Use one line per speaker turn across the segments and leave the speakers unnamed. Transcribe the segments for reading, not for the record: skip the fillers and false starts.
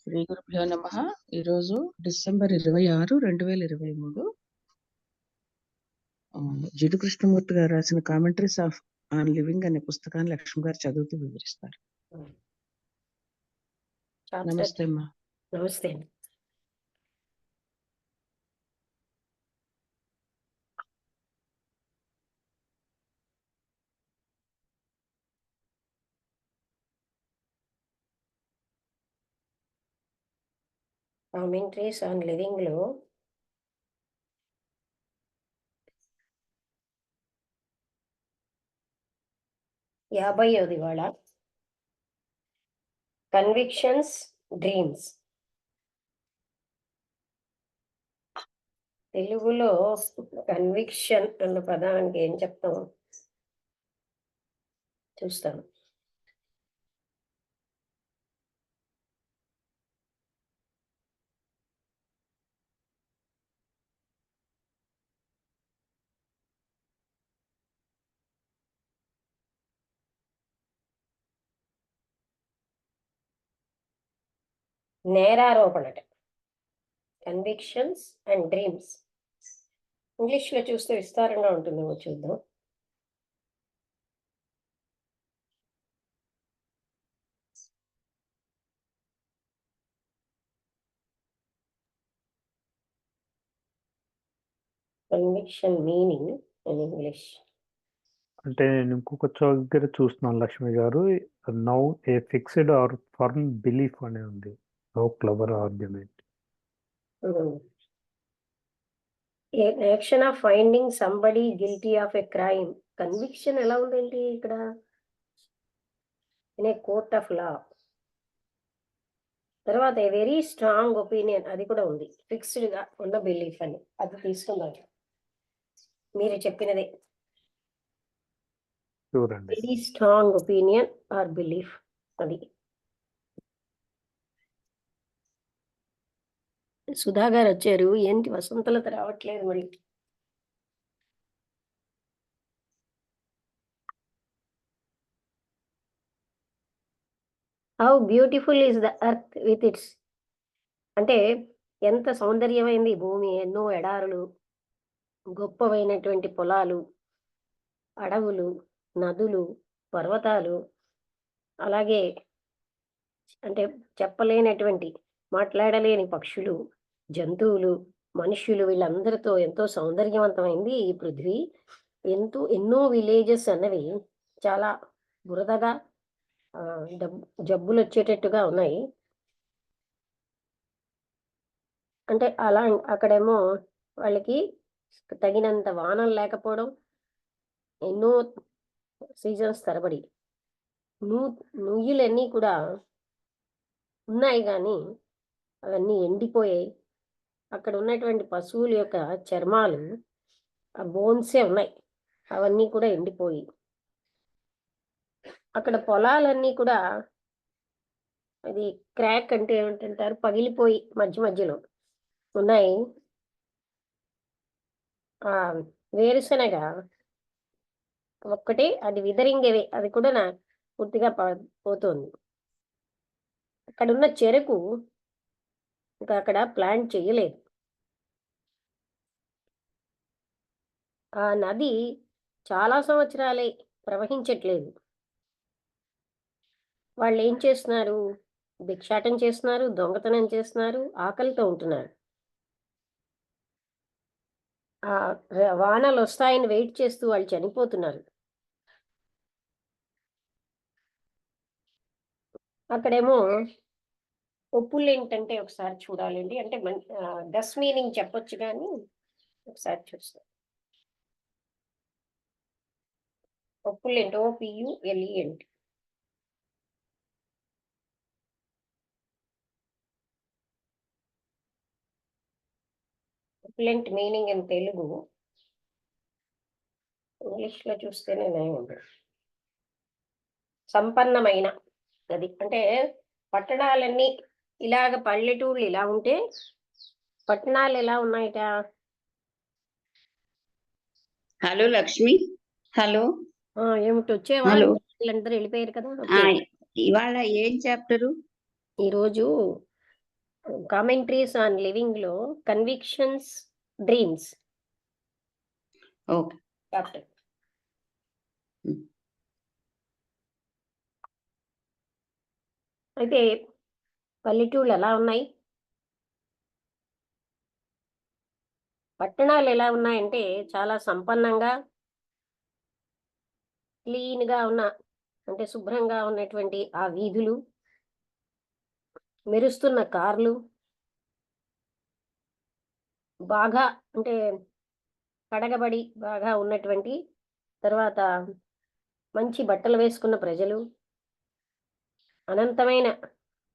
శ్రీ గురుభ్యో నమః. ఈరోజు డిసెంబర్ 26, 2023 జిడ్డు కృష్ణమూర్తి గారు రాసిన కామెంటరీస్ ఆన్ లివింగ్ అనే పుస్తకాన్ని లక్ష్మి గారు చదువుతూ వివరిస్తారు. నమస్తే అమ్మా.
నమస్తే. కామెంటరీస్ ఆన్ లివింగ్ లో 50వ ఇవాళ కన్విక్షన్స్ డ్రీమ్స్. తెలుగులో కన్విక్షన్ అన్న పదానికి ఏం చెప్తాం చూస్తాను. నేరారోపణట. Convictions and dreams. ఇంగ్లీష్లో చూస్తే విస్తారంగా ఉంటుందేమో చూద్దాం. కన్విక్షన్ మీనింగ్ ఇన్ ఇంగ్లీష్
అంటే నేను ఇంకొక చోట దగ్గర చూస్తున్నాను లక్ష్మి గారు, now a fixed or firm belief అని ఉంది. No clever argument.
Action of finding somebody guilty of a crime. Conviction ఎలా ఉందండి ఇక్కడ? In a court of law. తర్వాత ఏ వెరీ స్ట్రాంగ్ ఒపీనియన్, అది కూడా ఉంది. ఫిక్స్డ్ గా ఉన్న బిలీఫ్ అని, అది తీసుకుందాం. మీరు చెప్పినదే.
చూడండి,
very strong opinion or belief అది. సుధా గారు వచ్చారు. ఏంటి వసంతలత రావట్లేదు మరి? How beautiful is the earth with its. అంటే ఎంత సౌందర్యమైంది భూమి. ఎన్నో ఎడారులు, గొప్పవైనటువంటి పొలాలు, అడవులు, నదులు, పర్వతాలు, అలాగే అంటే చెప్పలేనటువంటి మాట్లాడలేని పక్షులు, జంతువులు, మనుష్యులు, వీళ్ళందరితో ఎంతో సౌందర్యవంతమైంది ఈ పృథ్వీ. ఎన్నో విలేజెస్ అన్నవి చాలా బురదగా జబ్బులు వచ్చేటట్టుగా ఉన్నాయి. అంటే అలా అక్కడేమో వాళ్ళకి తగినంత వానలు లేకపోవడం, ఎన్నో సీజన్స్ తరబడి నుయ్యులన్నీ కూడా ఉన్నాయి, కానీ అవన్నీ ఎండిపోయాయి. అక్కడ ఉన్నటువంటి పశువుల యొక్క చర్మాలు, ఆ బోన్సే ఉన్నాయి, అవన్నీ కూడా ఎండిపోయి. అక్కడ పొలాలన్నీ కూడా అది క్రాక్ అంటే ఏమంటారు, పగిలిపోయి మధ్య మధ్యలో ఉన్నాయి. ఆ వేరుశనగ ఒక్కటే అది విదరింగేవే, అది కూడా పూర్తిగా పోతుంది. అక్కడ ఉన్న చెరకు ఇంకా అక్కడ ప్లాంట్ చేయలేదు. ఆ నది చాలా సంవత్సరాలే ప్రవహించట్లేదు. వాళ్ళు ఏం చేస్తున్నారు? భిక్షాటం చేస్తున్నారు, దొంగతనం చేస్తున్నారు, ఆకలితో ఉంటున్నారు. ఆ వానలు వస్తాయని వెయిట్ చేస్తూ వాళ్ళు చనిపోతున్నారు. అక్కడేమో ఒప్పులు ఏంటంటే ఒకసారి చూడాలండి. అంటే డస్ మీనింగ్ చెప్పొచ్చు, కానీ ఒకసారి చూస్తాం. ఒప్పులు ఏంటి? OPULENT. Opulent meaning in Telugu. ఇంగ్లీష్లో చూస్తేనే సంపన్నమైన. అది అంటే పట్టణాలన్నీ ఇలాగ, పల్లెటూళ్ళు ఇలా ఉంటే పట్టణాలు ఎలా ఉన్నాయట?
హలో లక్ష్మి. హలో.
ఏమిటి వచ్చేవా? వీళ్ళందరూ వెళ్ళిపోయారు కదా.
ఆ,
ఓకే.
ఇవాళ ఏం చాప్టరు?
ఈరోజు కామెంట్రీస్ ఆన్ లివింగ్ లో కన్విక్షన్స్ డ్రీమ్స్
ఓకే.
చాప్టర్.
ఉమ్.
అయితే పల్లెటూళ్ళు ఎలా ఉన్నాయి, పట్టణాలు ఎలా ఉన్నాయంటే చాలా సంపన్నంగా క్లీన్ గా ఉన్న, అంటే శుభ్రంగా ఉన్నటువంటి ఆ వీధులు, మెరుస్తున్న కార్లు, బాగా అంటే కడగబడి బాగా ఉన్నటువంటి, తర్వాత మంచి బట్టలు వేసుకున్న ప్రజలు, అనంతమైన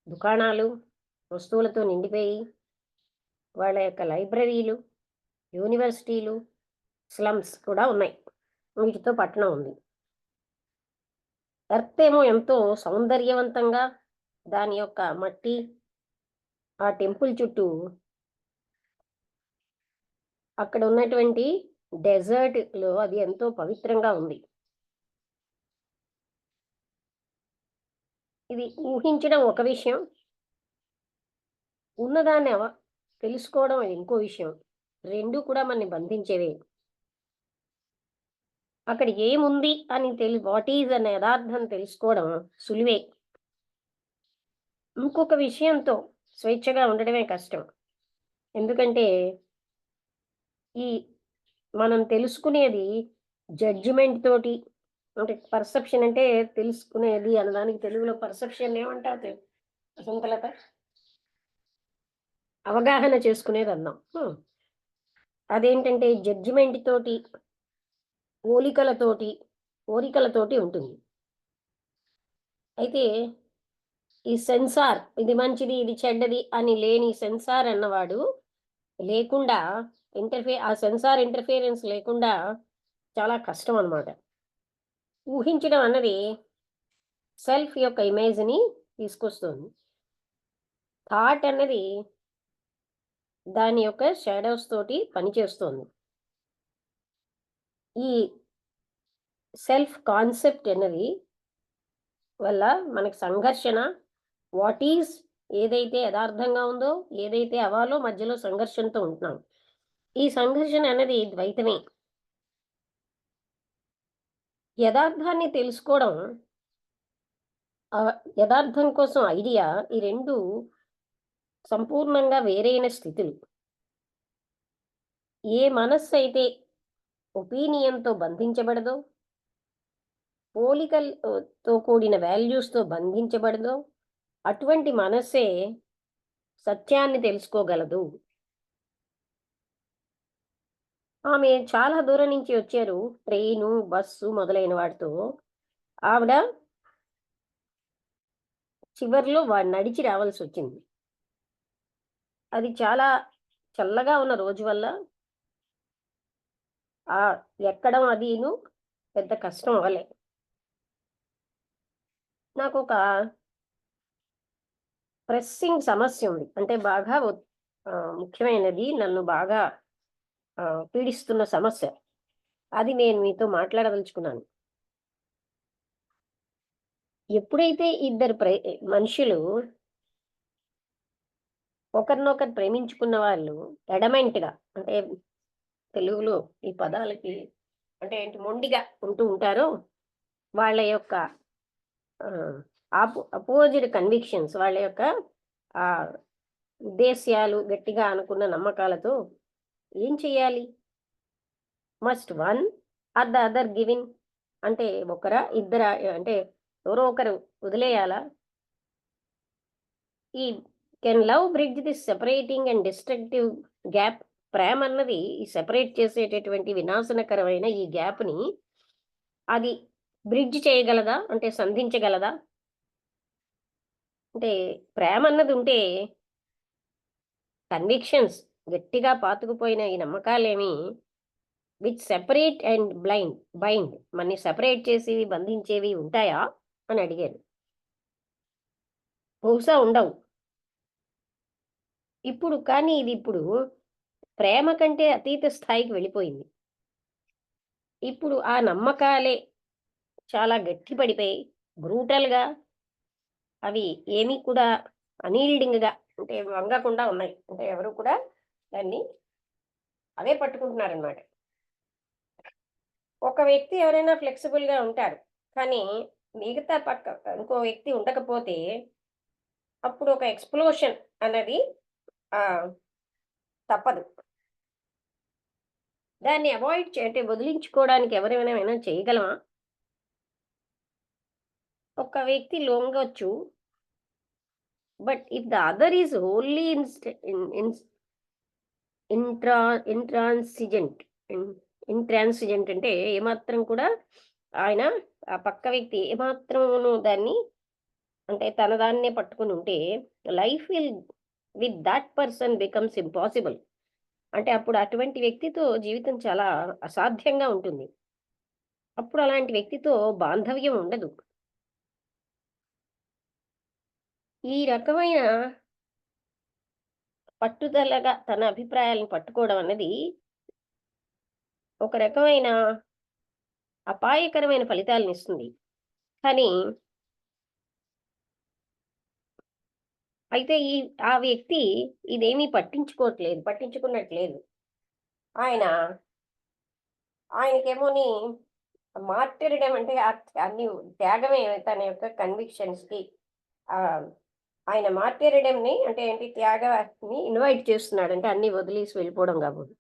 దుకాణాలు వస్తువులతో నిండిపోయి, వాళ్ళ యొక్క లైబ్రరీలు, యూనివర్సిటీలు, స్లమ్స్ కూడా ఉన్నాయి. వీటితో పట్టణం ఉంది. ఎర్త్ ఏమో ఎంతో సౌందర్యవంతంగా దాని యొక్క మట్టి, ఆ టెంపుల్ చుట్టూ అక్కడ ఉన్నటువంటి డెజర్ట్ లో అది ఎంతో పవిత్రంగా ఉంది. ఇది ఊహించడం ఒక విషయం, ఉన్నదాన్ని తెలుసుకోవడం అది ఇంకో విషయం. రెండు కూడా మనని బంధించేవే. అక్కడ ఏముంది అని వాట్ ఈజ్ అనే యథార్థం తెలుసుకోవడం సులువే. ఇంకొక విషయంతో స్వేచ్ఛగా ఉండడమే కష్టం. ఎందుకంటే ఈ మనం తెలుసుకునేది జడ్జిమెంట్ తోటి, అంటే పర్సెప్షన్ అంటే తెలుసుకునేది అన్నదానికి తెలుగులో పర్సెప్షన్ ఏమంటారు సుంకలత? అవగాహన చేసుకునేది అన్నాం. అదేంటంటే జడ్జిమెంట్ తోటి, కోరికలతోటి ఉంటుంది. అయితే ఈ సెన్సార్, ఇది మంచిది ఇది చెడ్డది అని లేని సెన్సార్ అన్నవాడు లేకుండా, ఆ సెన్సార్ ఇంటర్ఫియరెన్స్ లేకుండా చాలా కష్టం అన్నమాట. ఊహించడం అన్నది సెల్ఫ్ యొక్క ఇమేజ్ని తీసుకొస్తుంది. థాట్ అన్నది దాని యొక్క షాడోస్ తోటి పనిచేస్తుంది. ఈ సెల్ఫ్ కాన్సెప్ట్ అన్నది వల్ల మనకు సంఘర్షణ, వాట్ ఈజ్ ఏదైతే యథార్థంగా ఉందో, ఏదైతే అవాలో మధ్యలో సంఘర్షణతో ఉంటున్నాం. ఈ సంఘర్షణ అనేది ద్వైతమే. యథార్థాన్ని తెలుసుకోవడం, యథార్థం కోసం ఐడియా, ఈ రెండు సంపూర్ణంగా వేరైన స్థితులు. ఏ మనస్సు అయితే ఒపీనియన్తో బంధించబడదో, పోలికలతో కూడిన వాల్యూస్తో బంధించబడదో, అటువంటి మనస్సే సత్యాన్ని తెలుసుకోగలదు. ఆమె చాలా దూరం నుంచి వచ్చారు, ట్రైను, బస్సు మొదలైన వాటితో. ఆవిడ చివర్లో నడిచి రావాల్సి వచ్చింది. అది చాలా చల్లగా ఉన్న రోజు వల్ల ఎక్కడం అదిను పెద్ద కష్టం అవ్వలే. నాకు ఒక ప్రెస్సింగ్ సమస్య ఉంది, అంటే బాగా ముఖ్యమైనది, నన్ను బాగా పీడిస్తున్న సమస్య. అది నేను మీతో మాట్లాడదలుచుకున్నాను. ఎప్పుడైతే ఇద్దరు మనుషులు ఒకరినొకరు ప్రేమించుకున్న వాళ్ళు ఎడమెంట్గా, అంటే తెలుగులో ఈ పదాలకి అంటే ఏంటి, మొండిగా ఉంటూ ఉంటారో, వాళ్ళ యొక్క అపోజిట్ కన్విక్షన్స్, వాళ్ళ యొక్క ఉద్దేశ్యాలు, గట్టిగా అనుకున్న నమ్మకాలతో ఏం చెయ్యాలి? Must one or the other given, అంటే ఇద్దరా, అంటే ఎవరో ఒకరు వదిలేయాలా? ఈ can love bridge this separating and destructive gap? ప్రేమ అన్నది ఈ సెపరేట్ చేసేటటువంటి వినాశనకరమైన ఈ గ్యాప్ని అది బ్రిడ్జ్ చేయగలదా, అంటే సంధించగలదా? అంటే ప్రేమ అన్నది ఉంటే కన్విక్షన్స్, గట్టిగా పాతుకుపోయిన ఈ నమ్మకాలేమి విచ్ సెపరేట్ అండ్ బైండ్, మనని సెపరేట్ చేసేవి, బంధించేవి ఉంటాయా అని అడిగారు. బహుశా ఉండవు. కానీ ఇది ఇప్పుడు ప్రేమ కంటే అతీత స్థాయికి వెళ్ళిపోయింది. ఇప్పుడు ఆ నమ్మకాలే చాలా గట్టి పడిపోయి బ్రూటల్గా అవి ఏమీ కూడా అనీల్డింగ్గా అంటే వంగకుండా ఉన్నాయి. అంటే ఎవరు కూడా దాన్ని అవే పట్టుకుంటున్నారనమాట. ఒక వ్యక్తి ఎవరైనా ఫ్లెక్సిబుల్గా ఉంటారు, కానీ మిగతా ఇంకో వ్యక్తి ఉండకపోతే అప్పుడు ఒక ఎక్స్ప్లోషన్ అనేది తప్పదు. దాన్ని అవాయిడ్ అంటే వదిలించుకోవడానికి ఎవరైనా చేయగలమా? ఒక వ్యక్తి లొంగొచ్చు, but if the other is only intransigent intransigent అంటే ఏమాత్రం కూడా ఆయన ఆ పక్క వ్యక్తి ఏమాత్రమును దాన్ని అంటే తన దాన్నే పట్టుకుని ఉంటే life with that person becomes impossible. అంటే అప్పుడు అటువంటి వ్యక్తితో జీవితం చాలా అసాధ్యంగా ఉంటుంది. అప్పుడు అలాంటి వ్యక్తితో బాంధవ్యం ఉండదు. ఈ రకమైన పట్టుదలగా తన అభిప్రాయాలను పట్టుకోవడం అన్నది ఒక రకమైన అపాయకరమైన ఫలితాలను ఇస్తుంది. కానీ అయితే ఆ వ్యక్తి ఇదేమీ పట్టించుకున్నట్లేదు. ఆయనకేమోని మార్టిరిడం అంటే అన్ని త్యాగమే తన యొక్క కన్విక్షన్స్కి. ఆయన మార్టిరిడంని అంటే ఏంటి, త్యాగాన్ని ఇన్వైట్ చేస్తున్నాడు, అంటే అన్ని వదిలేసి వెళ్ళిపోవడం కాబట్టి.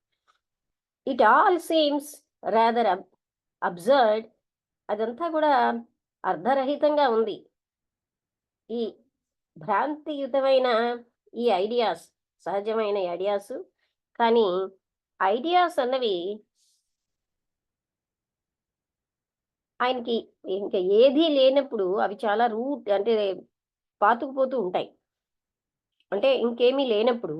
It all seems rather absurd. అదంతా కూడా అర్ధరహితంగా ఉంది. ఈ భ్రాంతియుతమైన ఈ ఐడియాస్ సహజమైన ఐడియాస్, కానీ ఐడియాస్ అన్నవి ఆయనకి ఇంకా ఏదీ లేనప్పుడు అవి చాలా అంటే పాతుకుపోతూ ఉంటాయి. అంటే ఇంకేమీ లేనప్పుడు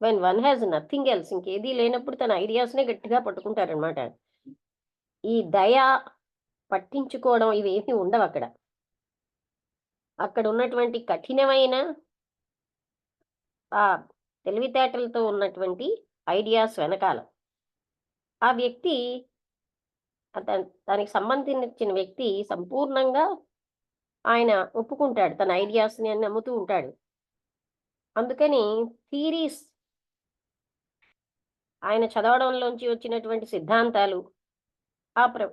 when one has nothing else, ఇంకేదీ లేనప్పుడు తన ఐడియాస్నే గట్టిగా పట్టుకుంటారనమాట. ఈ దయ పట్టించుకోవడం ఇవేమీ ఉండవు అక్కడ ఉన్నటువంటి కఠినమైన ఆ తెలివితేటలతో ఉన్నటువంటి ఐడియాస్ వెనకాల ఆ వ్యక్తి దానికి సంబంధించిన వ్యక్తి సంపూర్ణంగా ఆయన ఒప్పుకుంటాడు, తన ఐడియాస్ని అని నమ్ముతూ ఉంటాడు. అందుకని థీరీస్, ఆయన చదవడంలోంచి వచ్చినటువంటి సిద్ధాంతాలు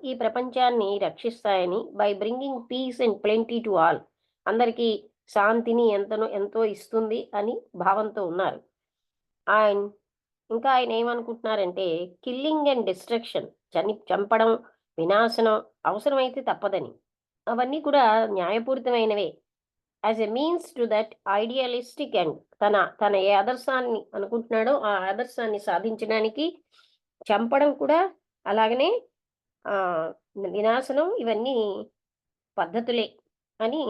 ఈ ప్రపంచాన్ని రక్షిస్తాయని, by bringing peace and plenty to all, అందరికీ శాంతిని ఎంతో ఇస్తుంది అని భావంతో ఉన్నారు. ఇంకా ఆయన ఏమనుకుంటున్నారంటే కిల్లింగ్ అండ్ డిస్ట్రక్షన్, చంపడం, వినాశనం అవసరమైతే తప్పదని, అవన్నీ కూడా న్యాయపూరితమైనవే. As a means to that idealistic and తన ఏ ఆదర్శాన్ని అనుకుంటున్నాడో ఆ ఆదర్శాన్ని సాధించడానికి చంపడం కూడా అలాగనే వినాశనం ఇవన్నీ పద్ధతులే అని,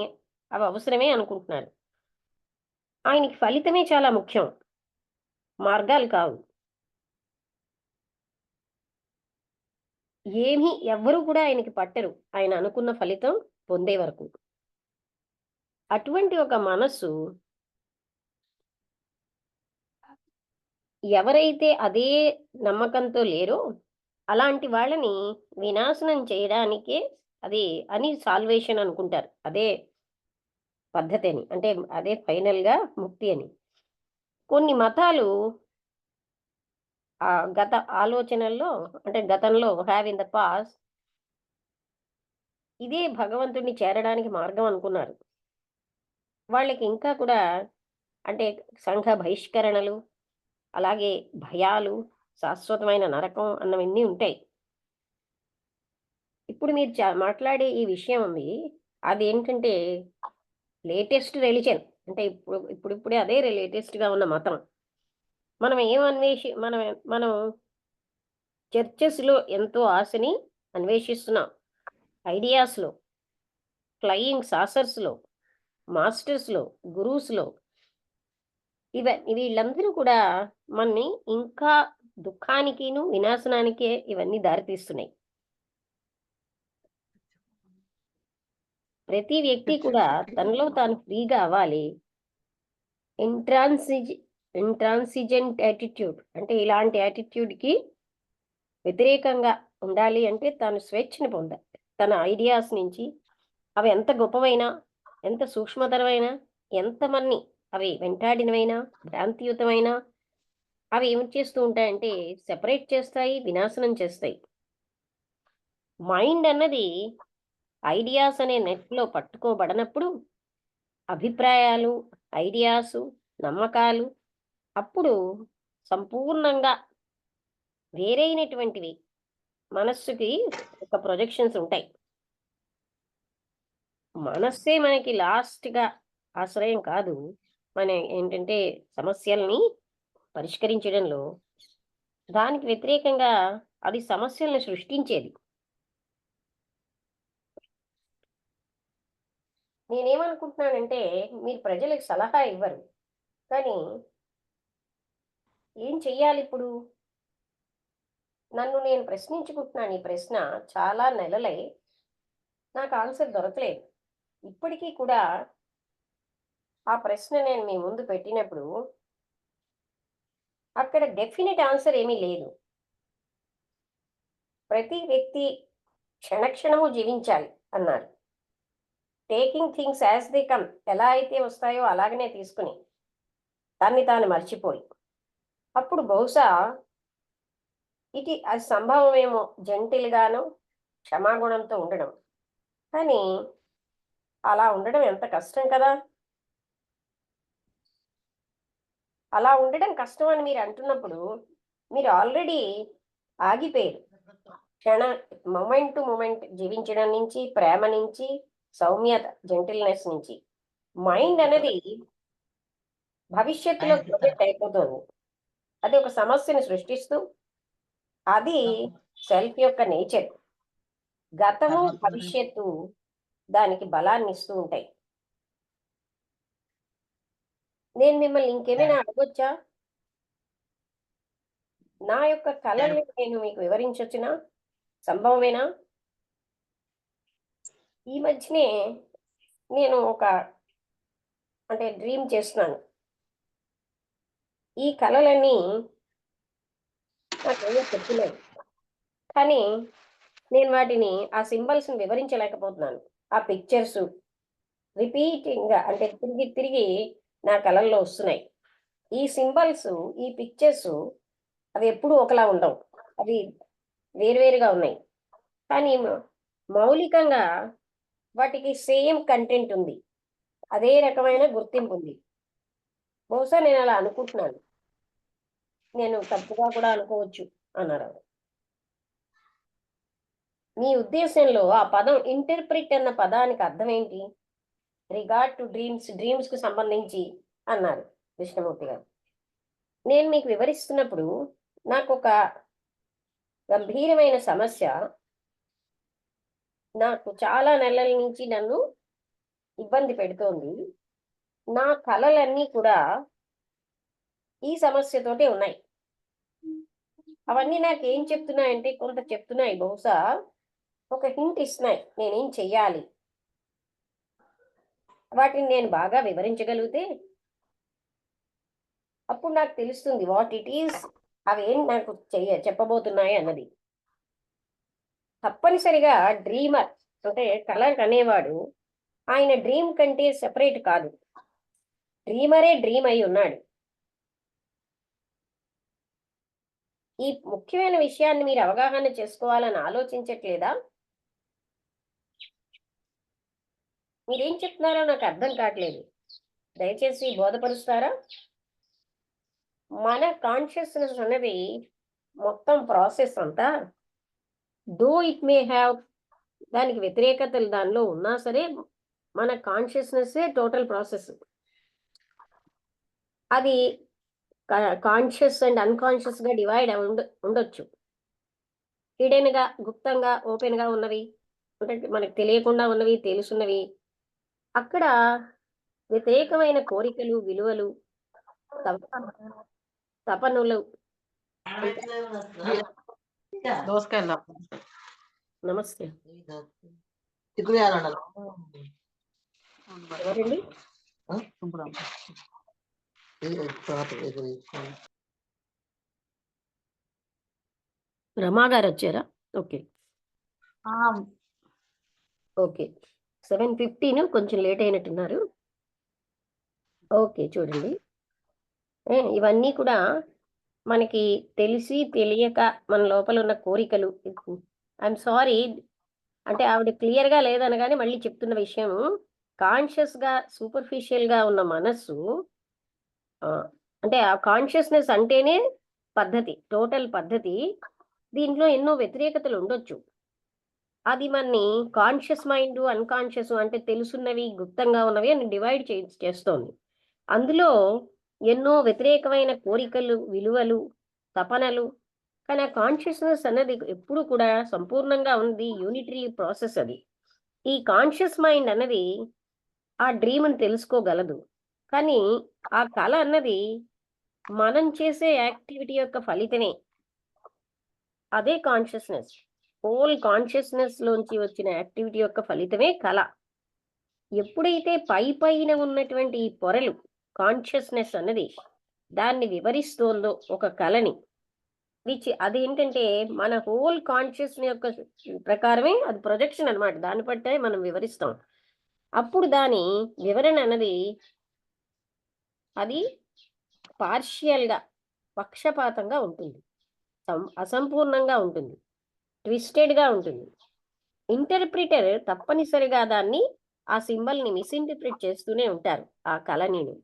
అవి అవసరమే అనుకుంటున్నారు. ఆయనకి ఫలితమే చాలా ముఖ్యం, మార్గాలు కావు. ఎవ్వరూ కూడా ఆయనకి పట్టరు ఆయన అనుకున్న ఫలితం పొందే వరకు. అటువంటి ఒక మనస్సు ఎవరైతే అదే నమ్మకంతో లేరో అలాంటి వాళ్ళని వినాశనం చేయడానికే అని సాల్వేషన్ అనుకుంటారు, అదే పద్ధతి అని, అంటే అదే ఫైనల్గా ముక్తి అని. కొన్ని మతాలు గత ఆలోచనల్లో అంటే గతంలో హ్యావ్ ఇన్ ద పాస్ట్ ఇదే భగవంతుడిని చేరడానికి మార్గం అనుకున్నారు. వాళ్ళకి ఇంకా కూడా అంటే సంఘ బహిష్కరణలు, అలాగే భయాలు, శాశ్వతమైన నరకం అన్నవన్నీ ఉంటాయి. ఇప్పుడు మీరు మాట్లాడే ఈ విషయం ఉంది, అది ఏంటంటే లేటెస్ట్ రిలీజన్, అంటే ఇప్పుడిప్పుడే అదే లేటెస్ట్గా ఉన్న మతం. మనం మనం చర్చెస్లో ఎంతో ఆశని అన్వేషిస్తున్నాం, ఐడియాస్లో, ఫ్లయింగ్ సాసర్స్లో, మాస్టర్స్లో, గురూస్లో. వీళ్ళందరూ కూడా మనని ఇంకా దుఃఖానికిను వినాశనానికే ఇవన్నీ దారితీస్తున్నాయి. ప్రతి వ్యక్తి కూడా తనలో తాను ఫ్రీగా అవ్వాలి. ఇంట్రాన్సిజెంట్ యాటిట్యూడ్ అంటే ఇలాంటి యాటిట్యూడ్కి వ్యతిరేకంగా ఉండాలి అంటే తాను స్వేచ్ఛను పొందాలి. తన ఐడియాస్ నుంచి అవి ఎంత గొప్పవైనా, ఎంత సూక్ష్మతరమైనా, ఎంతమంది అవి వెంటాడినవైనా, భ్రాంతియుతమైనా అవి ఏమి చేస్తూ ఉంటాయంటే సెపరేట్ చేస్తాయి, వినాశనం చేస్తాయి. మైండ్ అన్నది ఐడియాస్ అనే నెట్లో పట్టుకోబడినప్పుడు అభిప్రాయాలు, ఐడియాసు, నమ్మకాలు అప్పుడు సంపూర్ణంగా వేరైనటువంటివి మనస్సుకి ఒక ప్రొజెక్షన్స్ ఉంటాయి. మనస్సే మనకి లాస్ట్‌గా ఆశ్రయం కాదు. మన ఏంటంటే సమస్యల్ని పరిష్కరించడంలో దానికి వ్యతిరేకంగా అది సమస్యలను సృష్టించేది. నేనేమనుకుంటున్నానంటే మీరు ప్రజలకు సలహా ఇవ్వరు. కానీ ఏం చెయ్యాలిప్పుడు? నన్ను నేను ప్రశ్నించుకుంటున్నాను ఈ ప్రశ్న చాలా నెలలై నాకు ఆన్సర్ దొరకలేదు. ఇప్పటికీ కూడా ఆ ప్రశ్న నేను మీ ముందు పెట్టినప్పుడు అక్కడ డెఫినిట్ ఆన్సర్ ఏమీ లేదు. ప్రతి వ్యక్తి క్షణక్షణము జీవించాలి అన్నారు. Taking things as they come, ఎలా అయితే వస్తాయో అలాగనే తీసుకుని దాన్ని తాను మర్చిపోయి అప్పుడు బహుశా అది సంభవమేమో జెంటిల్‌గాను, క్షమాగుణంతో ఉండడం. కానీ అలా ఉండడం ఎంత కష్టం కదా! అలా ఉండడం కష్టం అని మీరు అంటున్నప్పుడు మీరు ఆల్రెడీ ఆగిపోయారు. మొమెంట్ టు మొమెంట్ జీవించడం నుంచి, ప్రేమ నుంచి, సౌమ్యత, జెంటిల్‌నెస్ నుంచి. మైండ్ అనేది భవిష్యత్తులో ప్రొజెక్ట్ అయిపోతుంది. అది ఒక సమస్యను సృష్టిస్తూ అది సెల్ఫ్ యొక్క నేచర్. గతము, భవిష్యత్తు దానికి బలాన్ని ఇస్తూ ఉంటాయి. నేను మిమ్మల్ని ఇంకేమైనా అడగొచ్చా? నా యొక్క కలల్ని నేను మీకు వివరించొచ్చునా? సంభవమేనా? ఈ మధ్యనే నేను అంటే డ్రీమ్ చేస్తున్నాను. ఈ కలలన్నీ నాకేమో చెప్తున్నాయి. కానీ నేను వాటిని ఆ సింబల్స్‌ని వివరించలేకపోతున్నాను. ఆ పిక్చర్సు రిపీటింగ్‌గా అంటే తిరిగి తిరిగి నా కలల్లో వస్తున్నాయి. ఈ సింబల్సు, ఈ పిక్చర్సు అవి ఎప్పుడూ ఒకలా ఉండవు. అవి వేరువేరుగా ఉన్నాయి. కానీ మౌలికంగా వాటికి సేమ్ కంటెంట్ ఉంది. అదే రకమైన గుర్తింపు ఉంది. బహుశా నేను అలా అనుకుంటున్నాను. నేను తప్పుగా కూడా అనుకోవచ్చు అన్నారు. మీ ఉద్దేశంలో ఆ పదం ఇంటర్ప్రిట్ అన్న పదానికి అర్థం ఏంటి? రిగార్డ్ టు డ్రీమ్స్‌కి సంబంధించి అన్నారు కృష్ణమూర్తి గారు. నేను మీకు వివరిస్తున్నప్పుడు నాకొక గంభీరమైన సమస్య నాకు చాలా నెలల నుంచి నన్ను ఇబ్బంది పెడుతోంది. నా కలలన్నీ కూడా ఈ సమస్యతోటే ఉన్నాయి. అవన్నీ నాకేం చెప్తున్నాయంటే కొంత చెప్తున్నాయి. బహుశా ఒక హింట్ ఇస్తున్నాయి. నేనేం చెయ్యాలి? వాటిని నేను బాగా వివరించగలిగితే అప్పుడు నాకు తెలుస్తుంది వాట్ ఇట్ ఈస్. అవేం నాకు చెప్పబోతున్నాయి అన్నది. తప్పనిసరిగా డ్రీమర్ అంటే కల కనేవాడు ఆయన డ్రీమ్ కంటే సెపరేట్ కాదు. డ్రీమరే డ్రీమ్ అయి ఉన్నాడు. ఈ ముఖ్యమైన విషయాన్ని మీరు అవగాహన చేసుకోవాలని ఆలోచించట్లేదా? మీరేం చెప్తున్నారో నాకు అర్థం కావట్లేదు. దయచేసి బోధపరుస్తారా? మన కాన్షియస్నెస్ అనేది మొత్తం ప్రాసెస్ అంతా దో ఇట్ మే హ్యావ్ దానికి వ్యతిరేకతలు దానిలో ఉన్నా సరే మన కాన్షియస్నెస్సే టోటల్ ప్రాసెస్. అది కాన్షియస్ అండ్ అన్కాన్షియస్గా డివైడ్ ఉండొచ్చు. హిడెన్గా, గుప్తంగా, ఓపెన్గా ఉన్నవి అంటే మనకు తెలియకుండా ఉన్నవి, తెలుసున్నవి. అక్కడ వ్యతిరేకమైన కోరికలు, విలువలు, తపనులు. నమస్తే. ఎవరండి? రమా గారు వచ్చారా? ఓకే. ఓకే. 7:15 కొంచెం లేట్ అయినట్టున్నారు. ఓకే. చూడండి. ఇవన్నీ కూడా మనకి తెలిసి తెలియక మన లోపల ఉన్న కోరికలు. ఐఎమ్ సారీ, అంటే ఆవిడ క్లియర్‌గా లేదనగానే మళ్ళీ చెప్తున్న విషయం, కాన్షియస్‌గా, సూపర్ఫిషియల్‌గా ఉన్న మనస్సు, అంటే ఆ కాన్షియస్‌నెస్ అంటేనే పద్ధతి. టోటల్ పద్ధతి. దీంట్లో ఎన్నో వ్యతిరేకతలు ఉండొచ్చు. అది మనని కాన్షియస్ మైండు, అన్‌కాన్షియస్ అంటే తెలుసున్నవి, గుప్తంగా ఉన్నవి అని డివైడ్ చేస్తోంది. అందులో ఎన్నో వ్యతిరేకమైన కోరికలు, విలువలు, తపనలు. కానీ ఆ కాన్షియస్‌నెస్ అన్నది ఎప్పుడు కూడా సంపూర్ణంగా ఉంది. యూనిటరీ ప్రాసెస్ అది. ఈ కాన్షియస్ మైండ్ అన్నది ఆ డ్రీమ్‌ని తెలుసుకోగలదు. కానీ ఆ కల అన్నది మనం చేసే యాక్టివిటీ యొక్క ఫలితమే. అదే కాన్షియస్‌నెస్. హోల్ కాన్షియస్‌నెస్‌లోంచి వచ్చిన యాక్టివిటీ యొక్క ఫలితమే కల. ఎప్పుడైతే పైన ఉన్నటువంటి ఈ పొరలు, కాన్షియస్‌నెస్ అన్నది దాన్ని వివరిస్తోందో ఒక కలని, అదేంటంటే మన హోల్ కాన్షియస్‌ని యొక్క ప్రకారమే అది ప్రొజెక్షన్ అన్నమాట. దాన్ని బట్టే మనం వివరిస్తాం. అప్పుడు దాని వివరణ అన్నది అది పార్షియల్‌గా, పక్షపాతంగా ఉంటుంది. అసంపూర్ణంగా ఉంటుంది. ట్విస్టెడ్‌గా ఉంటుంది. ఇంటర్‌ప్రిటర్ తప్పనిసరిగా దాన్ని, ఆ సింబల్‌ని మిస్‌ఇంటర్‌ప్రిట్ చేస్తూనే ఉంటారు. ఆ కళనిని.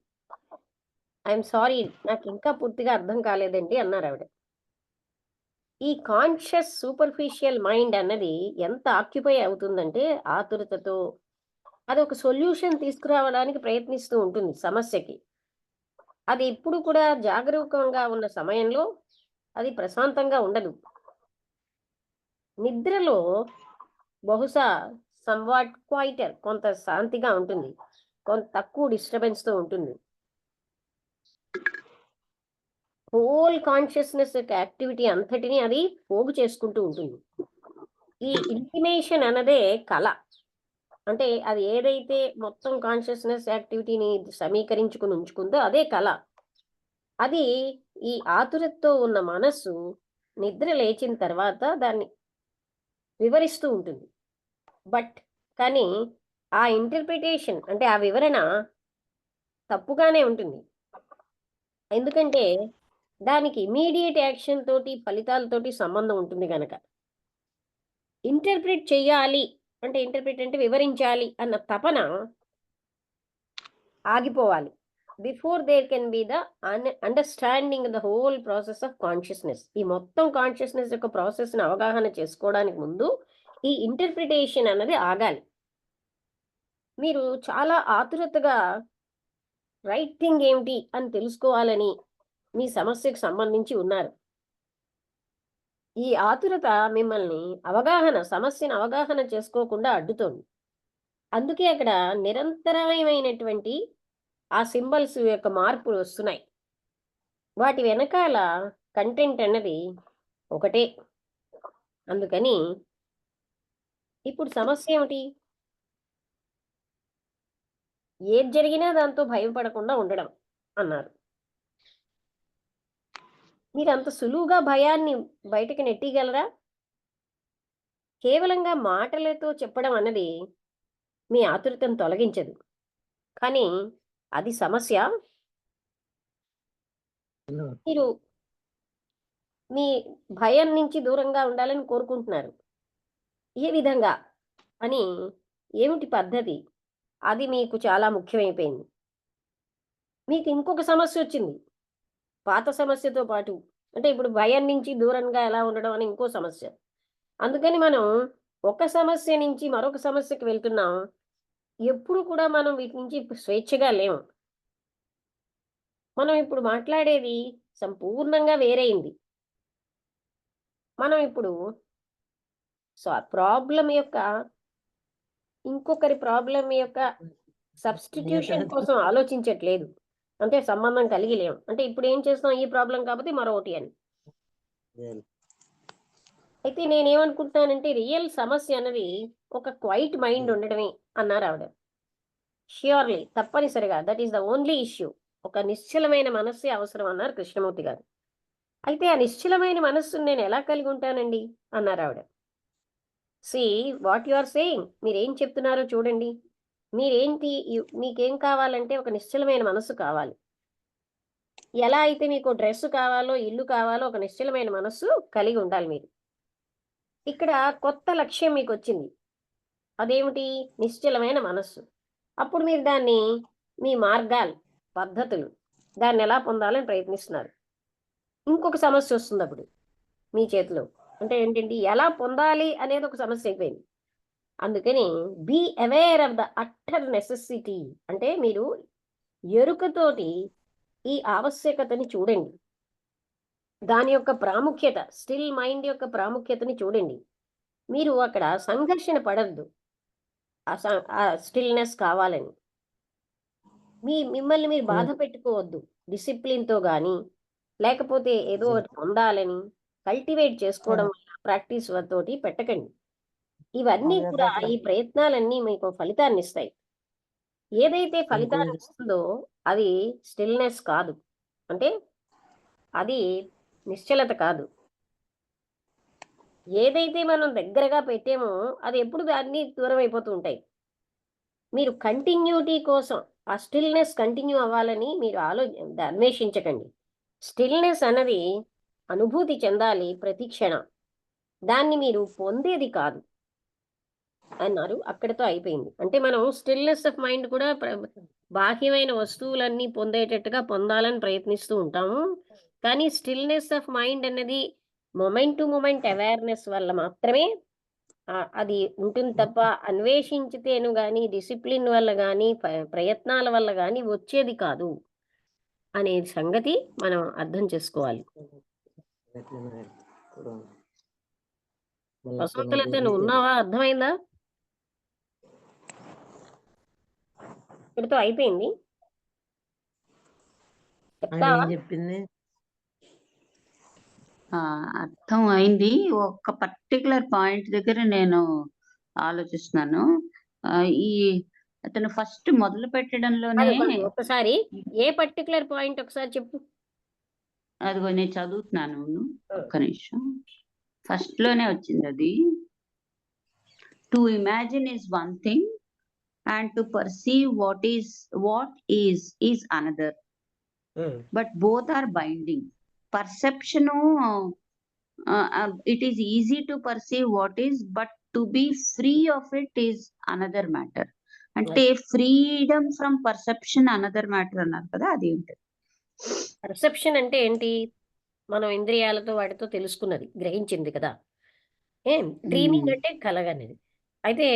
ఐయామ్ సారీ, నాకింకా పూర్తిగా అర్థం కాలేదండి అన్నారావిడ. ఈ కాన్షియస్ సూపర్ఫిషియల్ మైండ్ అన్నది ఎంత ఆక్యుపై అవుతుందంటే ఆతురతతో, అదొక సొల్యూషన్ తీసుకురావడానికి ప్రయత్నిస్తూ ఉంటుంది సమస్యకి. అది ఎప్పుడు కూడా జాగరూకంగా ఉన్న సమయంలో అది ప్రశాంతంగా ఉండదు. నిద్రలో బహుశా సమ్‌వాట్ క్వైటర్ కొంత శాంతిగా ఉంటుంది. కొంత తక్కువ డిస్టర్బెన్స్‌తో ఉంటుంది. హోల్ కాన్షియస్‌నెస్ యొక్క యాక్టివిటీ అంతటిని అది పోగు చేసుకుంటూ ఉంటుంది. ఈ ఇంటిమేషన్ అన్నదే కల. అంటే అది ఏదైతే మొత్తం కాన్షియస్‌నెస్ యాక్టివిటీని సమీకరించుకొని ఉంచుకుందో అదే కల. అది ఈ ఆతురతతో ఉన్న మనస్సు నిద్ర లేచిన తర్వాత దాన్ని వివరిస్తూ ఉంటుంది. కానీ ఆ ఇంటర్‌ప్రిటేషన్ అంటే ఆ వివరణ తప్పుగానే ఉంటుంది. ఎందుకంటే దానికి ఇమ్మీడియేట్ యాక్షన్ తోటి, ఫలితాలతోటి సంబంధం ఉంటుంది గనక. ఇంటర్‌ప్రిట్ చెయ్యాలి అంటే, ఇంటర్‌ప్రిట్ అంటే వివరించాలి అన్న తపన ఆగిపోవాలి. Before there can be the understanding the whole process of consciousness. ఈ మొత్తం కాన్షియస్‌నెస్ యొక్క ప్రాసెస్‌ని అవగాహన చేసుకోవడానికి ముందు ఈ ఇంటర్‌ప్రిటేషన్ అన్నది ఆగాలి. మీరు చాలా ఆతురతగా రైట్ థింగ్ ఏమిటి అని తెలుసుకోవాలని మీ సమస్యకు సంబంధించి ఉన్నారు. ఈ ఆతురత మిమ్మల్ని సమస్యను అవగాహన చేసుకోకుండా అడ్డుతోంది. అందుకే అక్కడ నిరంతరాయమైనటువంటి ఆ సింబల్స్ యొక్క మార్పులు వస్తున్నాయి. వాటి వెనకాల కంటెంట్ అన్నది ఒకటే. అందుకని ఇప్పుడు సమస్య ఏమిటి? ఏది జరిగినా దాంతో భయపడకుండా ఉండడం అన్నారు. మీరంత సులువుగా భయాన్ని బయటకి నెట్టేయగలరా? కేవలంగా మాటలతో చెప్పడం అన్నది మీ ఆతురతను తొలగించదు. కానీ అది సమస్య. మీరు మీ భయం నుంచి దూరంగా ఉండాలని కోరుకుంటున్నారు. ఏ విధంగా అని, ఏమిటి పద్ధతి? అది మీకు చాలా ముఖ్యమైపోయింది. మీకు ఇంకొక సమస్యొచ్చింది. పాత సమస్యతో పాటు. అంటే ఇప్పుడు భయం నుంచి దూరంగా ఎలా ఉండడం అని ఇంకో సమస్య. అందుకని మనం ఒక సమస్య నుంచి మరొక సమస్యకి వెళ్తున్నాం. ఎప్పుడు కూడా మనం వీటి నుంచి స్వేచ్ఛగా లేము. మనం ఇప్పుడు మాట్లాడేది సంపూర్ణంగా వేరైంది. మనం ఇప్పుడు ప్రాబ్లమ్ యొక్క, ఇంకొకరి ప్రాబ్లమ్ యొక్క సబ్‌స్టిట్యూషన్ కోసం ఆలోచించట్లేదు. అంటే సంబంధం కలిగి లేము. అంటే ఇప్పుడు ఏం చేస్తున్నాం, ఈ ప్రాబ్లమ్ కాకపోతే మరొకటి అని. అయితే నేనేమనుకుంటున్నానంటే రియల్ సమస్య అన్నది ఒక క్వైట్ మైండ్ ఉండడమే అన్నారావిడ. ష్యూర్‌లీ, తప్పనిసరిగా that is the only issue. ఒక నిశ్చలమైన మనస్సే అవసరం అన్నారు కృష్ణమూర్తి గారు. అయితే ఆ నిశ్చలమైన మనస్సుని నేను ఎలా కలిగి ఉంటానండి అన్నారావిడ. What you are saying. మీరేం చెప్తున్నారో చూడండి. మీకేం కావాలంటే ఒక నిశ్చలమైన మనస్సు కావాలి. ఎలా అయితే మీకు డ్రెస్ కావాలో, ఇల్లు కావాలో ఒక నిశ్చలమైన మనస్సు కలిగి ఉండాలి మీరు. ఇక్కడ కొత్త లక్ష్యం మీకొచ్చింది. అదేమిటి? నిశ్చలమైన మనస్సు. అప్పుడు మీరు దాన్ని మీ మార్గాలు, పద్ధతులు దాన్ని ఎలా పొందాలని ప్రయత్నిస్తున్నారు. ఇంకొక సమస్య వస్తుంది అప్పుడు మీ చేతిలో. అంటే ఏంటండి, ఎలా పొందాలి అనేది ఒక సమస్య అయిపోయింది. అందుకని be aware of the utter necessity. అంటే మీరు ఎరుకతోటి ఈ ఆవశ్యకతని చూడండి. దాని యొక్క ప్రాముఖ్యత, స్టిల్ మైండ్ యొక్క ప్రాముఖ్యతని చూడండి. మీరు అక్కడ సంఘర్షణ పడద్దు. ఆ స్టిల్నెస్ కావాలని మిమ్మల్ని మీరు బాధ పెట్టుకోవద్దు. డిసిప్లిన్తో కానీ లేకపోతే ఏదో ఒకటి పొందాలని కల్టివేట్ చేసుకోవడం వల్ల ప్రాక్టీస్ తోటి పెట్టకండి. ఇవన్నీ కూడా ఈ ప్రయత్నాలన్నీ మీకు ఫలితాన్ని ఇస్తాయి. ఏదైతే ఫలితాన్ని ఇస్తుందో అది స్టిల్నెస్ కాదు, అంటే అది నిశ్చలత కాదు. ఏదైతే మనం దగ్గరగా పెట్టామో అది ఎప్పుడు దాన్ని దూరం అయిపోతూ ఉంటాయి. మీరు కంటిన్యూటీ కోసం ఆ స్టిల్నెస్ కంటిన్యూ అవ్వాలని మీరు అన్వేషించకండి. స్టిల్నెస్ అన్నది అనుభూతి చెందాలి ప్రతి క్షణం. దాన్ని మీరు పొందేది కాదు అన్నారు. అక్కడితో అయిపోయింది. అంటే మనం స్టిల్నెస్ ఆఫ్ మైండ్ కూడా బాహ్యమైన వస్తువులన్నీ పొందేటట్టుగా పొందాలని ప్రయత్నిస్తూ ఉంటాము. కానీ స్టిల్నెస్ ఆఫ్ మైండ్ అన్నది మొమెంట్ టు మొమెంట్ అవేర్నెస్ వల్ల మాత్రమే అది ఉంటుంది తప్ప అన్వేషించితేను గాని, డిసిప్లిన్ వల్ల గాని, ప్రయత్నాల వల్ల గాని వచ్చేది కాదు అనే సంగతి మనం అర్థం చేసుకోవాలి. వసంతలత, నువ్వు ఉన్నావా? అర్థమైందా? ఇక్కడితో అయిపోయింది. చెప్తావా?
చెప్పింది
అర్థం అయింది. ఒక పర్టికులర్ పాయింట్ దగ్గర నేను ఆలోచిస్తున్నాను. ఈ అతను ఫస్ట్ మొదలు పెట్టడంలోనే
ఒకసారి ఏ పర్టికులర్ పాయింట్ ఒకసారి చెప్పు.
అదిగో నేను చదువుతున్నాను, ఒక్క నిమిషం. ఫస్ట్ లోనే వచ్చింది అది. To imagine is one thing and to perceive what is another, but both are binding. Perception, it is easy to perceive what is, but to be free of it is another matter. అంటే freedom from perception another matter అన్నారు కదా, అదేంటి?
Perception అంటే ఏంటి? మనం ఇంద్రియాలతో వాటితో తెలుసుకున్నది, గ్రహించింది కదా. డ్రీమింగ్ అంటే కలగనేది. అయితే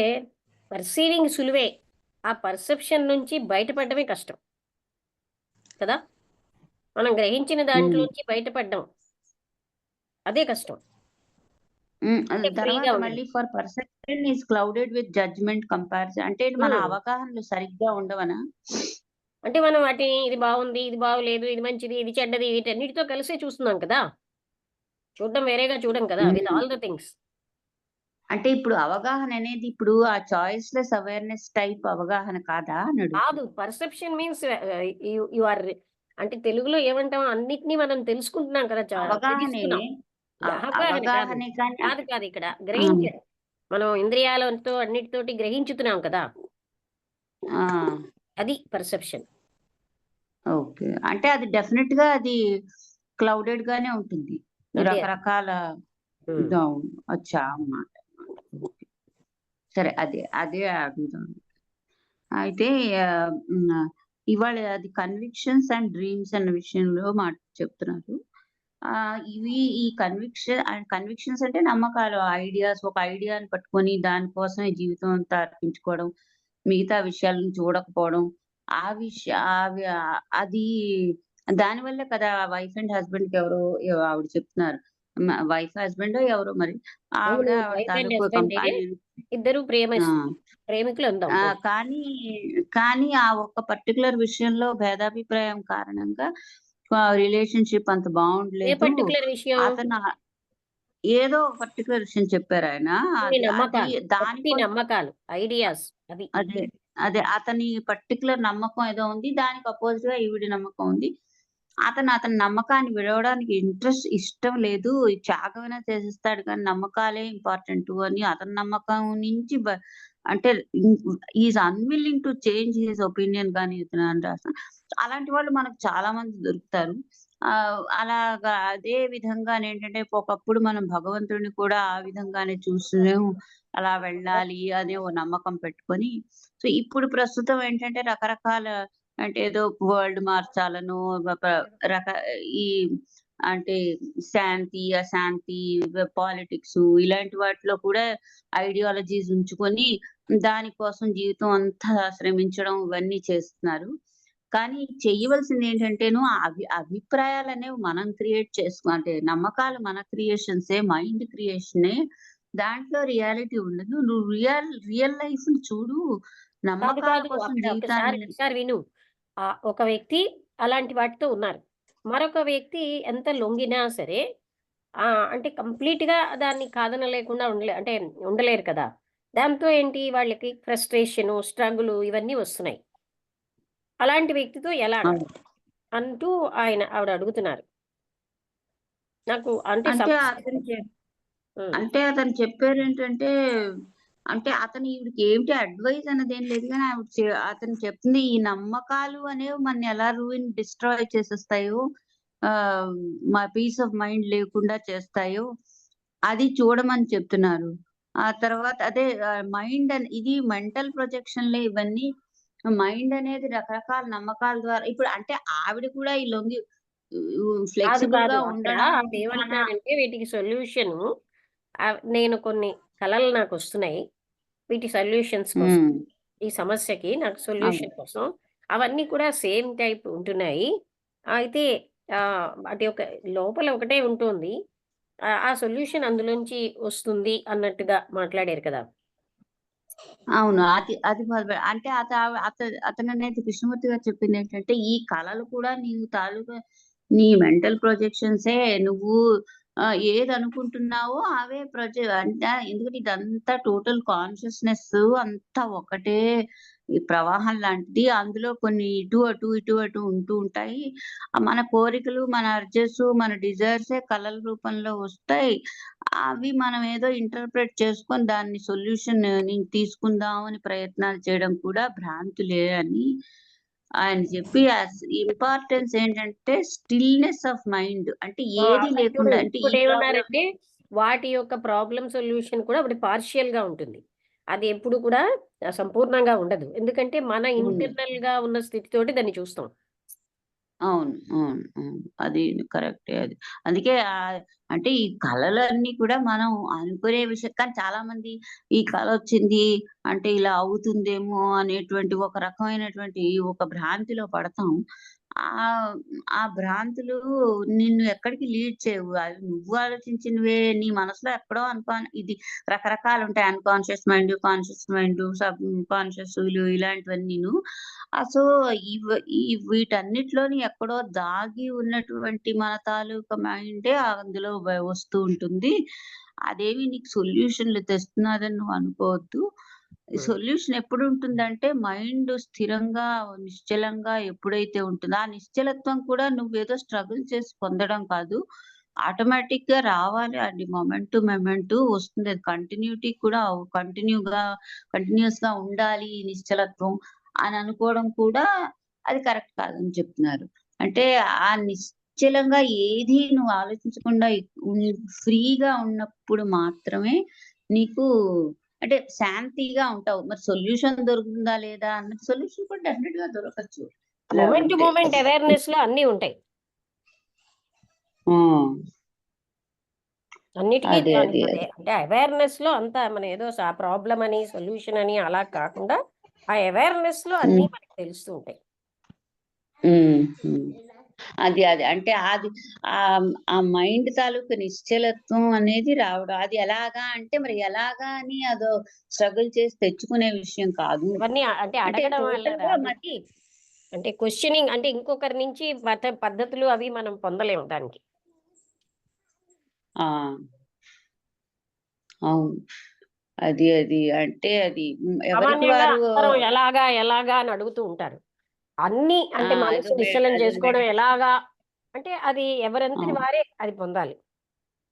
పర్సీవింగ్ సులువే, ఆ పర్సెప్షన్ నుంచి బయటపడమే కష్టం కదా. మనం గ్రహించిన దాంట్లోంచి బయటపడ్డం అదే కష్టం.
తర్వాత మళ్ళీ for perception is clouded with judgement, comparison. అంటే మన అవగాహనలు సరిగ్గా ఉండవనా?
అంటే మనం వాటిని ఇది బాగుంది, ఇది బాగులేదు, ఇది మంచిది, ఇది చెడ్డది, వీటన్నిటితో కలిసే చూస్తున్నాం కదా. చూడడం వేరేగా చూడం కదా, విత్ ఆల్ ద థింగ్స్.
అంటే ఇప్పుడు అవగాహన అనేది ఇప్పుడు ఆ చాయిస్లెస్ అవేర్నెస్ టైప్ అవగాహన కాదా?
కాదు. పర్సెప్షన్ మీన్స్ యు ఆర్, అంటే తెలుగులో ఏమంటాం, అన్నిటినీ మనం తెలుసుకుంటున్నాం కదా. కాదు కాదు, ఇక్కడ గ్రహించడం. మనం ఇంద్రియాలతో అన్నిటితోటి గ్రహించుతున్నాం కదా, అది పర్సెప్షన్.
ఓకే, అంటే అది డెఫినెట్ గా అది క్లౌడెడ్ గానే ఉంటుంది, రకరకాల వచ్చా అన్నమాట. సరే, అదే అడుగుతాను. అయితే ఇవాళ అది కన్విక్షన్స్ అండ్ డ్రీమ్స్ అన్న విషయంలో చెప్తున్నారు. ఈ కన్విక్షన్స్ అంటే నమ్మకాలు, ఐడియాస్. ఒక ఐడియాని పట్టుకొని దానికోసమే జీవితం అంతా అర్పించుకోవడం, మిగతా విషయాలను చూడకపోవడం, అది దానివల్ల కదా వైఫ్ అండ్ హస్బెండ్ కి ఎవరో ఆవిడ చెప్తున్నారు, వైఫ్ హస్బెండ్ ఎవరో మరి ఆవిడ
ఇద్దరు ప్రేమికులు.
కానీ ఆ ఒక్క పర్టికులర్ విషయంలో భేదాభిప్రాయం కారణంగా రిలేషన్షిప్ అంత బాగుండలేదు. అతను ఏదో పర్టికులర్ విషయం చెప్పారు ఆయన,
దాని నమ్మకాలు, ఐడియాస్.
అదే అతని పర్టికులర్ నమ్మకం ఏదో ఉంది, దానికి అపోజిట్ గా ఈవిడి నమ్మకం ఉంది. అతని నమ్మకాన్ని విడవడానికి ఇష్టం లేదు, త్యాగమైనా చేసేస్తాడు కానీ నమ్మకాలే ఇంపార్టెంట్ అని అతని నమ్మకం నుంచి అంటే is unwilling to change his opinion కానీ అలాంటి వాళ్ళు మనకు చాలా మంది దొరుకుతారు. అలాగా అదే విధంగా ఏంటంటే ఒకప్పుడు మనం భగవంతుడిని కూడా ఆ విధంగానే చూస్తున్నాము, అలా వెళ్ళాలి అనే ఓ నమ్మకం పెట్టుకొని. సో ఇప్పుడు ప్రస్తుతం ఏంటంటే రకరకాల అంటే ఏదో వరల్డ్ మార్చాలను ఈ అంటే శాంతి అశాంతి పాలిటిక్స్ ఇలాంటి వాటిలో కూడా ఐడియాలజీస్ ఉంచుకొని దానికోసం జీవితం అంతా శ్రమించడం ఇవన్నీ చేస్తున్నారు. కానీ చెయ్యవలసింది ఏంటంటేను అభిప్రాయాలు అనేవి మనం క్రియేట్ అంటే నమ్మకాలు మన క్రియేషన్సే, మైండ్ క్రియేషనే. దాంట్లో రియాలిటీ ఉండదు. నువ్వు రియల్ లైఫ్ ని చూడు, నమ్మకాల కోసం జీవితాన్ని.
ఒకసారి విను. ఒక వ్యక్తి అలాంటి వాటితో ఉన్నారు, మరొక వ్యక్తి ఎంత లొంగినా సరే అంటే కంప్లీట్ గా దాన్ని కాదనలేకుండా అంటే ఉండలేరు కదా. దాంతో ఏంటి వాళ్ళకి ఫ్రస్ట్రేషన్, స్ట్రగుల్ ఇవన్నీ వస్తున్నాయి. అలాంటి వ్యక్తితో ఎలా అంటూ ఆవిడ అడుగుతున్నారు. నాకు
అంటే అతను చెప్పారు ఏంటంటే అంటే ఈవిడికి ఏంటి అడ్వైస్ అన్నది ఏం లేదు కానీ అతను చెప్తుంది ఈ నమ్మకాలు అనేవి మన ఎలా డిస్ట్రాయ్ చేసేస్తాయో, మా పీస్ ఆఫ్ మైండ్ లేకుండా చేస్తాయో అది చూడమని చెప్తున్నారు. ఆ తర్వాత అదే మైండ్ ఇది మెంటల్ ప్రొజెక్షన్లే ఇవన్నీ. మైండ్ అనేది రకరకాల నమ్మకాల ద్వారా ఇప్పుడు అంటే ఆవిడ కూడా ఈ లొంగి ఫ్లెక్సిబుల్ గా ఉండడం
ఏమంటారంటే వీటికి సొల్యూషన్ నేను కొన్ని కళలు నాకు వస్తున్నాయి, వీటి సొల్యూషన్స్ కోసం, ఈ సమస్యకి నాకు సొల్యూషన్ కోసం అవన్నీ కూడా సేమ్ టైప్ ఉంటున్నాయి. అయితే అది ఒక లోపల ఒకటే ఉంటుంది, ఆ సొల్యూషన్ అందులోంచి వస్తుంది అన్నట్టుగా మాట్లాడారు కదా.
అవును, అది అంటే అతను అనేది కృష్ణమూర్తి గారు చెప్పింది ఏంటంటే ఈ కళలు కూడా నీవు తాలూకా నీ మెంటల్ ప్రొజెక్షన్సే. నువ్వు ఏది అనుకుంటున్నావో అవే అంటే ఎందుకంటే ఇదంతా టోటల్ కాన్షియస్నెస్ అంతా ఒకటే ప్రవాహం లాంటిది. అందులో కొన్ని ఇటు అటు ఉంటూ ఉంటాయి. మన కోరికలు, మన అర్జెస్, మన డిజైర్సే కళల రూపంలో వస్తాయి. అవి మనం ఏదో ఇంటర్ప్రెట్ చేసుకొని దాన్ని సొల్యూషన్ తీసుకుందాం అని ప్రయత్నాలు చేయడం కూడా భ్రాంతులే అని ఆయన చెప్పి, ఇంపార్టెన్స్ ఏంటంటే స్టిల్నెస్ ఆఫ్ మైండ్. అంటే ఏది లేకుండా అంటే
ఏమన్నారంటే వాటి యొక్క ప్రాబ్లం సొల్యూషన్ కూడా ఒకటి పార్షియల్ గా ఉంటుంది, అది ఎప్పుడు కూడా సంపూర్ణంగా ఉండదు. ఎందుకంటే మన ఇంటర్నల్ గా ఉన్న స్థితితోటి దాన్ని చూస్తాం.
అవును, అవును, అవును, అది కరెక్టే. అది అందుకే అంటే ఈ కళలన్నీ కూడా మనం అనుకునే విషయం. కానీ చాలా మంది ఈ కళ వచ్చింది అంటే ఇలా అవుతుందేమో అనేటువంటి ఒక రకమైనటువంటి ఒక భ్రాంతిలో పడతాం. ఆ భ్రాంతులు నిన్ను ఎక్కడికి లీడ్ చేయవు. అవి నువ్వు ఆలోచించినవే నీ మనసులో ఎక్కడో ఇది రకరకాలు ఉంటాయి. Unconscious mind, conscious mind, sub conscious ఇలాంటివన్నీను. సో వీటన్నిటిలోని ఎక్కడో దాగి ఉన్నటువంటి మన తాలూకా మైండే అందులో వస్తూ ఉంటుంది. అదేమి నీకు సొల్యూషన్లు తెస్తున్నదని నువ్వు అనుకోవద్దు. సొల్యూషన్ ఎప్పుడు ఉంటుందంటే మైండ్ స్థిరంగా నిశ్చలంగా ఎప్పుడైతే ఉంటుందో, ఆ నిశ్చలత్వం కూడా నువ్వేదో స్ట్రగుల్ చేసి పొందడం కాదు, ఆటోమేటిక్ గా రావాలి. అది మొమెంట్ టు మొమెంట్ వస్తుంది. కంటిన్యూటీ కూడా కంటిన్యూస్ గా ఉండాలి ఈ నిశ్చలత్వం అని అనుకోవడం కూడా అది కరెక్ట్ కాదని చెప్తున్నారు. అంటే ఆ నిశ్చలంగా ఏది నువ్వు ఆలోచించకుండా ఫ్రీగా ఉన్నప్పుడు మాత్రమే నీకు అంటే శాంతిగా ఉంటావు. మరి సొల్యూషన్ దొరుకుతుందా లేదా అన్నది సొల్యూషన్ కూడా డెఫినెట్ గా దొరకచ్చు.
మూమెంట్ టు మూమెంట్ అవేర్నెస్ లో అన్ని ఉంటాయి, అన్నిటికీ అంటే అవేర్నెస్ లో అంతా మన ఏదో ప్రాబ్లం అని సొల్యూషన్ అని అలా కాకుండా ఆ అవేర్నెస్ లో అన్ని మనకి తెలుస్తూ ఉంటాయి.
అది అంటే అది ఆ మైండ్ తాలూకు నిశ్చలత్వం అనేది రావడం. అది ఎలాగా అంటే మరి ఎలాగా అని అదో స్ట్రగుల్ చేసి తెచ్చుకునే విషయం కాదు.
ఇవన్నీ అంటే అడగడం వల్ల అంటే క్వశ్చనింగ్ అంటే ఇంకొకరి నుంచి పద్ధతులు అవి మనం పొందలేము దానికి.
అవును, అది అంటే అది
ఎలాగా అని అడుగుతూ ఉంటారు. అన్ని అంటే మనసు నిశ్చలం చేసుకోవడం ఎలాగా అంటే అది ఎవరంతటి
అవును.
వారే అది పొందాలి.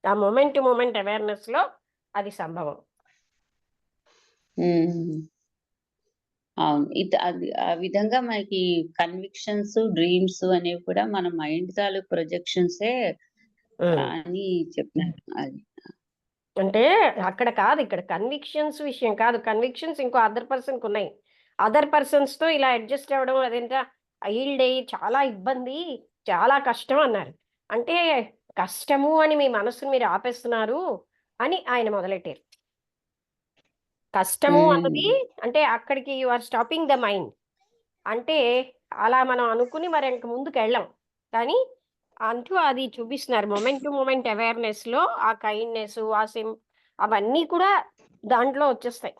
ఆ మొమెంట్ టు మొమెంట్ అవేర్‌నెస్‌లో అది సంభవం.
హ్మ్. అవును. అది ఆ విధంగా మనకి కన్విక్షన్స్, డ్రీమ్స్ అనేవి కూడా మన మైండ్ తాలూకు ప్రొజెక్షన్సే
హ్మ్.
అని చెప్పారు. అది.
అంటే అక్కడ కాదు. ఇక్కడ కన్విక్షన్స్ విషయం కాదు. కన్విక్షన్స్ ఇంకో అదర్ పర్సన్‌కున్నాయి. అదర్ పర్సన్స్‌తో ఇలా అడ్జస్ట్ అవ్వడం అదేంటా ఈల్డే చాలా ఇబ్బంది, చాలా కష్టం అన్నారు. అంటే కష్టము అని మీ మనసుని మీరు ఆపేస్తున్నారు అని ఆయన మొదలెట్టారు. కష్టము అన్నది
హ్మ్.
అంటే అక్కడికి you are stopping the mind. అంటే అలా మనం అనుకుని మరి ఇంక ముందుకెళ్ళం. కానీ అంటూ అది చూపిస్తున్నారు. మొమెంట్ టు మొమెంట్ అవేర్‌నెస్‌లో ఆ కైండ్‌నెస్, ఆ అవన్నీ కూడా దాంట్లో వచ్చేస్తాయి.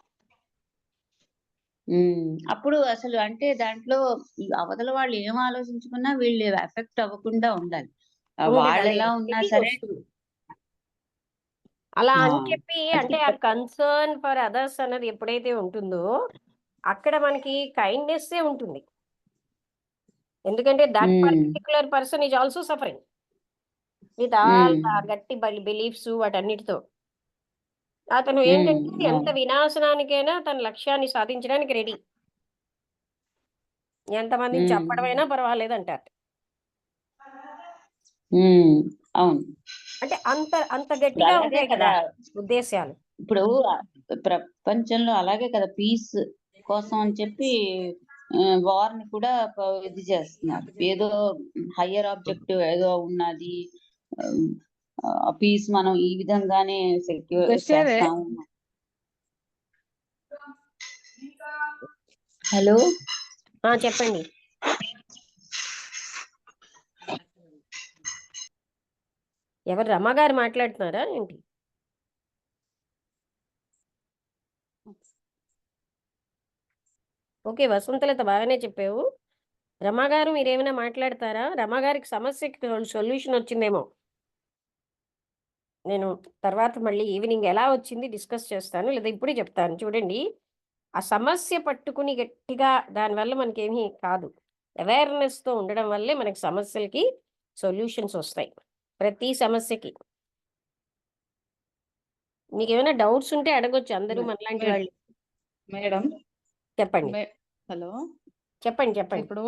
అప్పుడు అసలు అంటే దాంట్లో ఈ అవతల వాళ్ళు ఏం ఆలోచించుకున్నా వీళ్ళు ఎఫెక్ట్ అవ్వకుండా ఉండాలి.
ఉండగలే
వాళ్ళెలా ఉన్నా
తెలివి
సరే
వస్తుంది. అలా
ఆ!
అని చెప్పి
అది
అంటే ఆ కన్సర్న్ ఫర్ అదర్స్ అన్నది ఎప్పుడైతే ఉంటుందో, అక్కడ మనకి కైండ్‌నెస్సే ఉంటుంది. ఎందుకంటే దట్
హ్మ్.
Particular person is also suffering with all
హ్మ్.
గట్టి బిలీఫ్స్ వాటన్నిటితో. అతను
హ్మ్.
ఏంటంటే ఎంత
అవును.
వినాశనానికైనా తన లక్ష్యాన్ని సాధించడానికి రెడీ. ఎంతమందికి
హ్మ్.
చెప్పడమైనా పర్వాలేదంటారు.
హ్మ్. అవును.
అంటే అంత అంత
ఇప్పుడు
గట్టిగా
అలాగే
ఉంటాయి కదా
కదా!
ఉద్దేశ్యాలు.
ఇప్పుడు ప్రపంచంలో అలాగే కదా పీస్ కోసం అని చెప్పి వార్‌ని కూడా ఇది చేస్తున్నారు. ఏదో హయ్యర్ ఆబ్జెక్టివ్ ఏదో ఉన్నది. ఆహ్, ఆ పీస్ మనం ఈ విధంగానే సెక్యూర్
బషీరే
చేస్తాము. హలో!
ఆ! చెప్పండి. ఎవరు రమగారు మాట్లాడుతున్నారా ఏంటి? ఓకే. వసంతలత బాగానే చెప్పావు. రమగారు మీరేమైనా మాట్లాడతారా? రమగారికి సమస్యకి సొల్యూషన్ వచ్చిందేమో. నేను తర్వాత మళ్ళీ ఈవినింగ్ ఎలా వచ్చింది డిస్కస్ చేస్తాను. లేదా ఇప్పుడే చెప్తాను. చూడండి, ఆ సమస్య పట్టుకుని గట్టిగా దానివల్ల మనకేమీ కాదు. అవేర్‌నెస్‌తో ఉండడం వల్లే మనకి సమస్యలకి సొల్యూషన్స్ ఒస్తాయి. ప్రతి సమస్యకి. మీకేమైనా డౌట్స్ ఉంటే అడగొచ్చు. అందరూ
మే
మనలాంటి
మే
వాళ్ళే.
మేడం
చెప్పండి.
మే హలో!
చెప్పండి. చెప్పండి.
ఇప్పుడు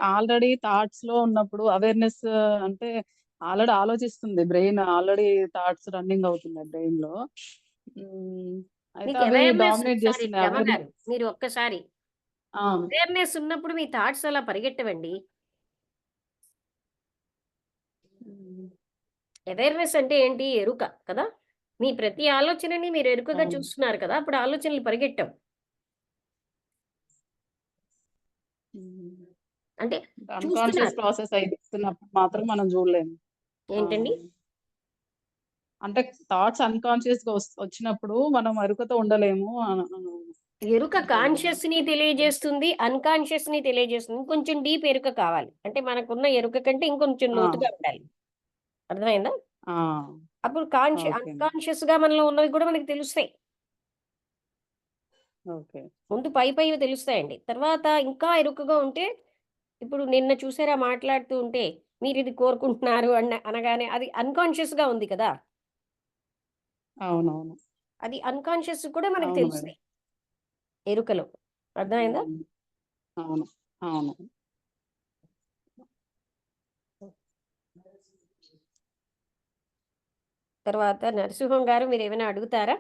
ఆల్రెడీ థాట్స్‌లో ఉన్నప్పుడు అవేర్‌నెస్ అంటే ఆల్రెడీ ఆలోచిస్తుంది బ్రెయిన్. ఆల్రెడీ థాట్స్ రన్నింగ్ అవుతున్నాయి బ్రెయిన్‌లో. హ్మ్. అయితే
మీకు
అవి
అవేర్‌నెస్
డామినేట్
సారీ
చేస్తున్నాయి.
రమగారు మీరు ఒక్కసారి
ఆ!
అవేర్‌నెస్ ఉన్నప్పుడు మీ థాట్స్ అలా పరిగెట్టవండి.
హ్మ్.
అవేర్‌నెస్ అంటే ఏంటి? ఎరుక కదా! మీ ప్రతి ఆలోచనని మీరు ఎరుకగా
అవును.
చూస్తున్నారు కదా! అప్పుడు ఆలోచనలు పరిగెట్టవు.
హ్మ్.
అంటే
అన్‌కాన్షియస్
చూస్తున్నారు.
ప్రాసెస్ అయితున్నప్పుడు మాత్రం మనం చూడలేము. ఆ!
ఏంటండి?
అంటే థాట్స్ అన్‌కాన్షియస్‌గా వచ్చినప్పుడు మనం ఎరుకతో ఉండలేము
ఎరుక
అంటారు కదా!
కాన్షియస్‌ని తెలియజేస్తుంది. అన్‌కాన్షియస్‌ని తెలియజేస్తుంది. ఇంకొంచెం డీప్ ఎరుక కావాలి. అంటే మనకున్న ఎరుక కంటే ఇంకొంచెం
ఆ!
లోతుగా ఉండాలి. అర్థమైందా?
ఆ!
అప్పుడు
ఓకే అండి.
అన్‌కాన్షియస్‌గా మనలో ఉన్నవి కూడా మనకు తెలుస్తాయి.
ఓకే.
ముందు పైవి తెలుస్తాయండి. తర్వాత ఇంకా ఎరుకగా ఉంటే ఇప్పుడు నిన్న చూసారా మాట్లాడుతూ ఉంటే మీరిది కోరుకుంటున్నారు అనగానే అది అన్‌కాన్షియస్‌గా ఉంది కదా!
అవునవును.
అది అన్‌కాన్షియస్ కూడా మనకు
అవును మేడం.
తెలుస్తాయి ఎరుకలో. అర్థమైందా?
హ్మ్. అవును. అవును.
తర్వాత నరసింహం గారు మీరేమైనా అడుగుతారా?